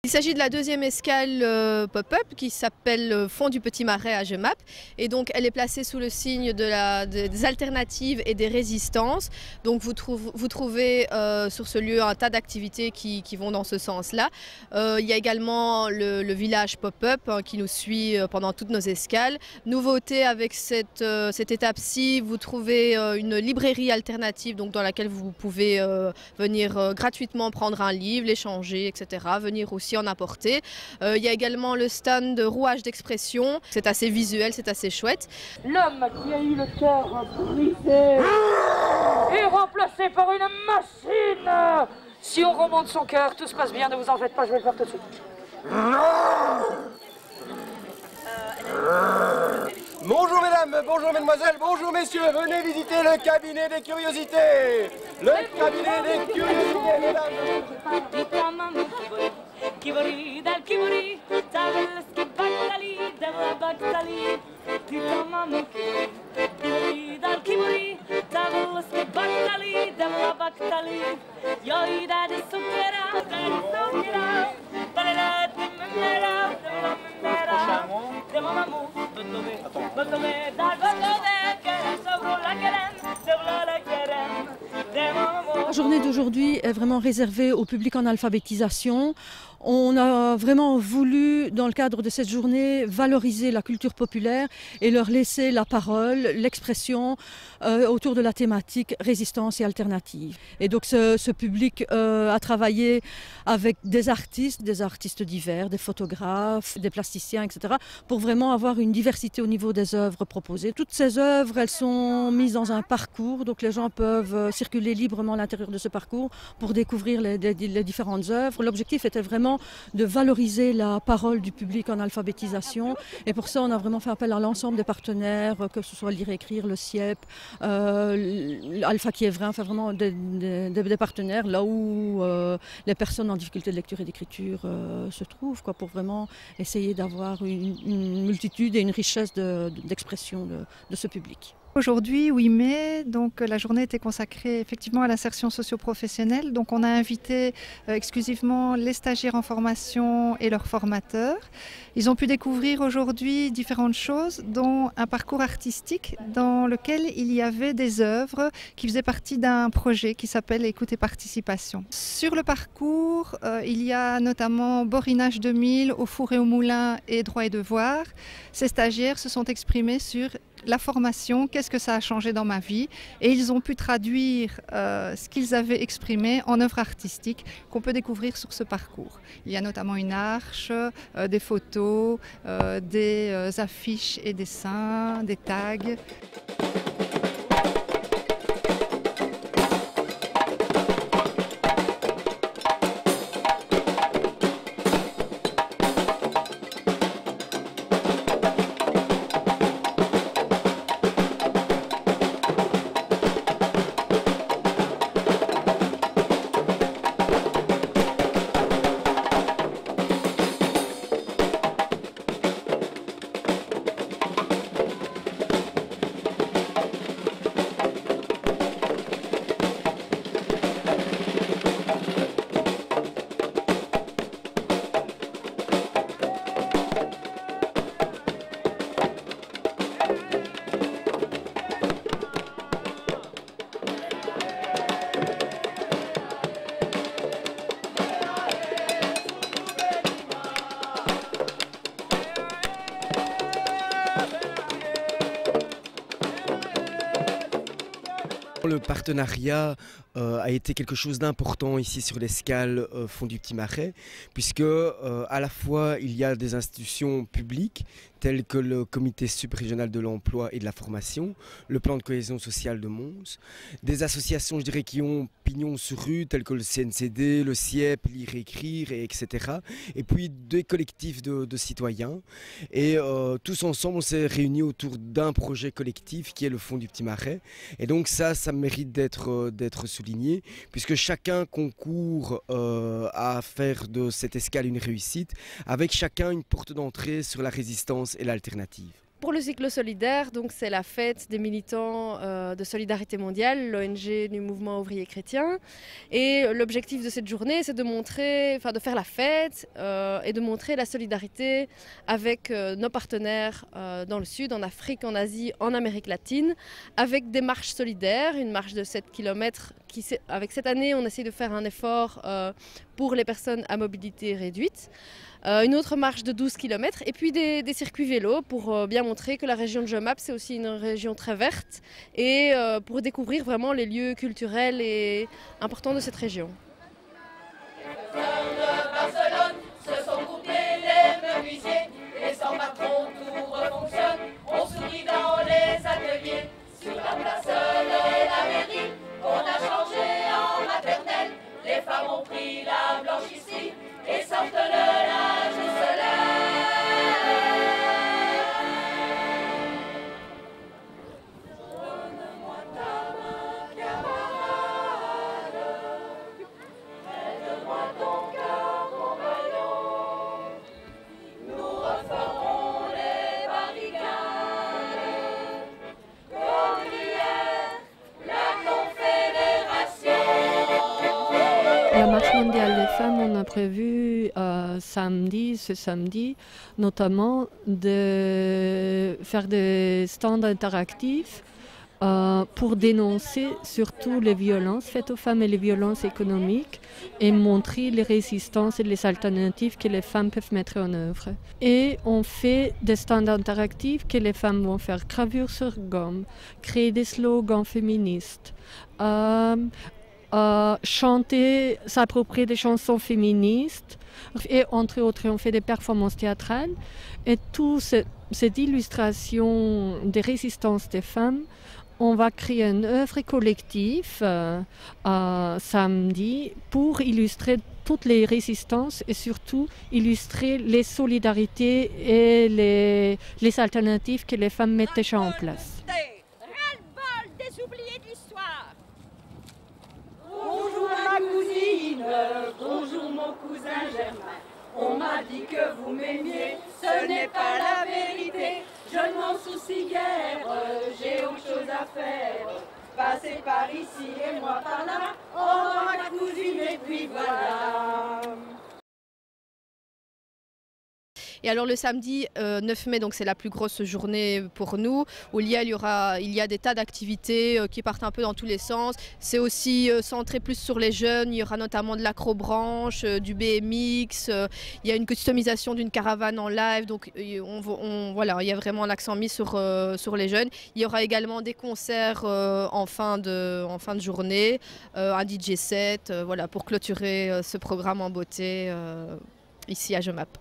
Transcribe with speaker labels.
Speaker 1: Il s'agit de la deuxième escale pop-up qui s'appelle Fond du Petit Marais à Jemappes, et donc elle est placée sous le signe des alternatives et des résistances. Donc vous trouvez sur ce lieu un tas d'activités qui vont dans ce sens-là. Il y a également le village pop-up qui nous suit pendant toutes nos escales. Nouveauté avec cette étape-ci, vous trouvez une librairie alternative donc dans laquelle vous pouvez venir gratuitement prendre un livre, l'échanger, etc. Venir aussi en apporter. Il y a également le stand de rouage d'expression. C'est assez visuel, c'est assez chouette.
Speaker 2: L'homme qui a eu le cœur brisé est remplacé par une machine. Si on remonte son cœur, tout se passe bien, ne vous en faites pas, je vais le faire tout de suite.
Speaker 3: Bonjour mesdames, bonjour mesdemoiselles, bonjour messieurs, venez visiter le cabinet des curiosités. Le cabinet des curiosités, mesdames.
Speaker 4: Kibori dal kibori, tavel skibaktali, devla baktali, pitamamu kibori dal kibori, tavel skibaktali, devla baktali, yoi da de sukera, balala dimera, demamera, demamamu, botome dal botome, keren sobre la keren, devla la keren, demamamu.
Speaker 5: La journée d'aujourd'hui est vraiment réservée au public en alphabétisation. On a vraiment voulu, dans le cadre de cette journée, valoriser la culture populaire et leur laisser la parole, l'expression autour de la thématique résistance et alternative. Et donc ce public a travaillé avec des artistes divers, des photographes, des plasticiens, etc., pour vraiment avoir une diversité au niveau des œuvres proposées. Toutes ces œuvres, elles sont mises dans un parcours, donc les gens peuvent circuler librement à l'intérieur de ce parcours pour découvrir les différentes œuvres. L'objectif était vraiment de valoriser la parole du public en alphabétisation, et pour ça on a vraiment fait appel à l'ensemble des partenaires, que ce soit Lire Écrire, le CIEP, Alpha qui est vrai, enfin vraiment des partenaires là où les personnes en difficulté de lecture et d'écriture se trouvent, quoi, pour vraiment essayer d'avoir une multitude et une richesse d'expression de ce public.
Speaker 6: Aujourd'hui, 8 mai, donc la journée était consacrée effectivement à l'insertion socio-professionnelle. Donc on a invité exclusivement les stagiaires en formation et leurs formateurs. Ils ont pu découvrir aujourd'hui différentes choses, dont un parcours artistique dans lequel il y avait des œuvres qui faisaient partie d'un projet qui s'appelle Écoute et Participation. Sur le parcours, il y a notamment Borinage 2000, Au four et au moulin et Droit et devoir. Ces stagiaires se sont exprimés sur la formation, qu'est-ce que ça a changé dans ma vie, et ils ont pu traduire ce qu'ils avaient exprimé en œuvres artistiques qu'on peut découvrir sur ce parcours. Il y a notamment une arche, des photos, des affiches et dessins, des tags.
Speaker 7: Le partenariat a été quelque chose d'important ici sur l'escale Fond du Petit Marais, puisque à la fois il y a des institutions publiques telles que le comité subrégional de l'emploi et de la formation, le plan de cohésion sociale de Mons, des associations, je dirais, qui ont pignon sur rue telles que le CNCD, le CIEP, Lire et Écrire, etc. Et puis des collectifs de citoyens. Et tous ensemble, on s'est réunis autour d'un projet collectif qui est le Fond du Petit Marais. Et donc ça mérite d'être souligné, puisque chacun concourt à faire de cette escale une réussite, avec chacun une porte d'entrée sur la résistance et l'alternative.
Speaker 1: pour le cyclo solidaire, donc c'est la fête des militants de Solidarité mondiale, l'ONG du mouvement ouvrier chrétien. Et l'objectif de cette journée, c'est de montrer, de faire la fête et de montrer la solidarité avec nos partenaires dans le Sud, en Afrique, en Asie, en Amérique latine, avec des marches solidaires, une marche de 7 km. Avec cette année, on essaie de faire un effort pour les personnes à mobilité réduite. Une autre marche de 12 km et puis des circuits vélos pour bien montrer que la région de Jemap, c'est aussi une région très verte et pour découvrir vraiment les lieux culturels et importants de cette région.
Speaker 8: Barcelone se sont groupés les menuisiers et sans patron tout refonctionne. On sourit dans les ateliers sur la place de la mairie qu'on a changé en maternelle. Les femmes ont pris la blanche ici et sortent le linge au soleil. Donne-moi ta main, camarade, aide-moi ton cœur, compagnon. Nous referons les barricades comme hier, la Confédération.
Speaker 9: La marche mondiale des femmes, on a prévu ce samedi, notamment de faire des stands interactifs pour dénoncer surtout les violences faites aux femmes et les violences économiques et montrer les résistances et les alternatives que les femmes peuvent mettre en œuvre. Et on fait des stands interactifs que les femmes vont faire gravure sur gomme, créer des slogans féministes, chanter, s'approprier des chansons féministes et entre autres on fait des performances théâtrales et toute cette illustration des résistances des femmes, on va créer une œuvre collective samedi pour illustrer toutes les résistances et surtout illustrer les solidarités et les alternatives que les femmes mettent déjà en place.
Speaker 8: Ras-le-bol des oubliés de l'histoire.
Speaker 2: Bonjour ma cousine, bonjour mon cousin Germain. On m'a dit que vous m'aimiez, ce n'est pas la vérité. Je ne m'en soucie guère, j'ai autre chose à faire. Passez par ici et moi par là, oh ma cousine et puis voilà.
Speaker 1: Et alors le samedi 9 mai, donc c'est la plus grosse journée pour nous, où il y a des tas d'activités qui partent un peu dans tous les sens. C'est aussi centré plus sur les jeunes, il y aura notamment de l'acrobranche, du BMX, il y a une customisation d'une caravane en live, donc voilà, il y a vraiment l'accent mis sur les jeunes. Il y aura également des concerts en fin de journée, un DJ set, voilà, pour clôturer ce programme en beauté ici à Jemap.